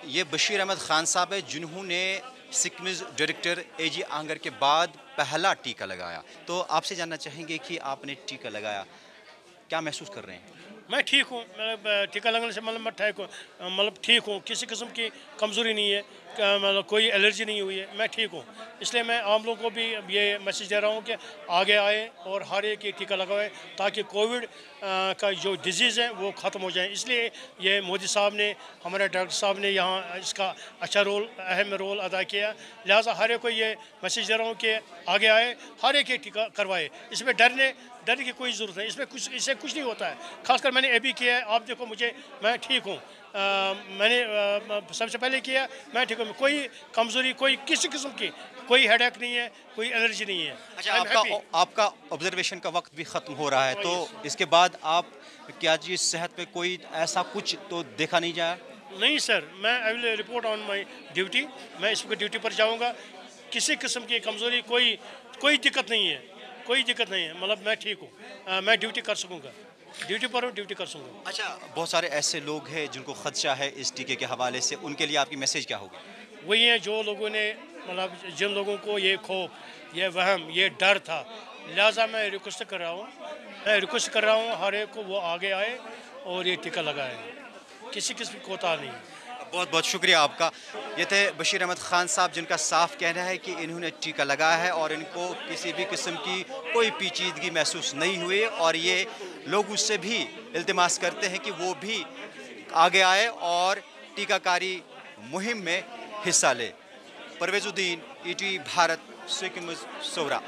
یہ بشیر احمد خان صاحب ہے جنہوں نے سکمز ڈائریکٹر اے جی آہنگر کے بعد پہلا ٹیکہ لگایا. تو آپ سے جاننا چاہیں گے کہ آپ نے ٹیکہ لگایا کیا محسوس کر رہے ہیں؟ میں ٹھیک ہوں. ٹیکہ لگانے سے مطلب میں ٹھیک ہوں. کسی قسم کی کمزوری نہیں ہے, مطلب کوئی الرجی نہیں ہوئی ہے. میں ٹھیک ہوں. اس لیے میں عام لوگوں کو بھی یہ میسیج دے رہا ہوں کہ آگے آئے اور ہر ایک یہ ٹیکہ لگوائے تاکہ کووڈ کا جو ڈیزیز ہے وہ ختم ہو جائیں. اس لیے یہ مودی صاحب نے, ہمارے ڈاکٹر صاحب نے یہاں اس کا اچھا اہم رول ادا کیا. لہٰذا ہر ایک کو یہ میسیج دے رہا ہوں کہ آگے آئے, ہر ایک ٹیکہ کروائے. اس میں ڈرنے کی کوئی ضرورت نہیں. اس سے کچھ نہیں ہوتا ہے. خاص کر میں نے ابھی کیا ہے, آپ دیکھو مجھے, میں ٹھیک ہوں. میں نے سب سے پہلے کیا, میں ٹھیک ہوں. کوئی کمزوری, کوئی کسی قسم کی کوئی ہیڈ ایک نہیں ہے, کوئی الرجی نہیں ہے. اچھا, آپ کا آبزرویشن کا وقت بھی ختم ہو رہا ہے, تو اس کے بعد آپ کیا جی صحت پہ کوئی ایسا کچھ تو دیکھا نہیں جایا؟ نہیں سر, میں آئی will report on my duty. میں اس وقت ڈیوٹی پر جاؤں گا. کسی قسم کی کمزوری کوئی دقت نہیں ہے, کوئی دقت نہیں ہے. مطلب میں ٹھیک ہوں, میں ڈیوٹی کر سکوں گا. ڈیوٹی پر ہوں, ڈیوٹی کر سکوں گا. اچھا, بہت سارے ایسے لوگ ہیں جن کو خدشہ ہے اس ٹیکے کے حوالے سے, ان کے لیے آپ کی میسیج کیا ہوگی؟ وہی ہیں جو لوگوں نے, مطلب جن لوگوں کو یہ خوف, یہ وہم, یہ ڈر تھا. لہٰذا میں ریکویسٹ کر رہا ہوں ہر ایک کو وہ آگے آئے اور یہ ٹیکہ لگائے. کسی قسم کی کوتاہ نہیں. بہت بہت شکریہ آپ کا. یہ تھے بشیر احمد خان صاحب جن کا صاف کہنا ہے کہ انہوں نے ٹیکہ لگایا ہے اور ان کو کسی بھی قسم کی کوئی پیچیدگی محسوس نہیں ہوئی, اور یہ لوگ اس سے بھی التماس کرتے ہیں کہ وہ بھی آگے آئے اور ٹیکہ کاری مہم میں حصہ لے. پرویز الدین, ای ٹی بھارت, سکمز, سورا.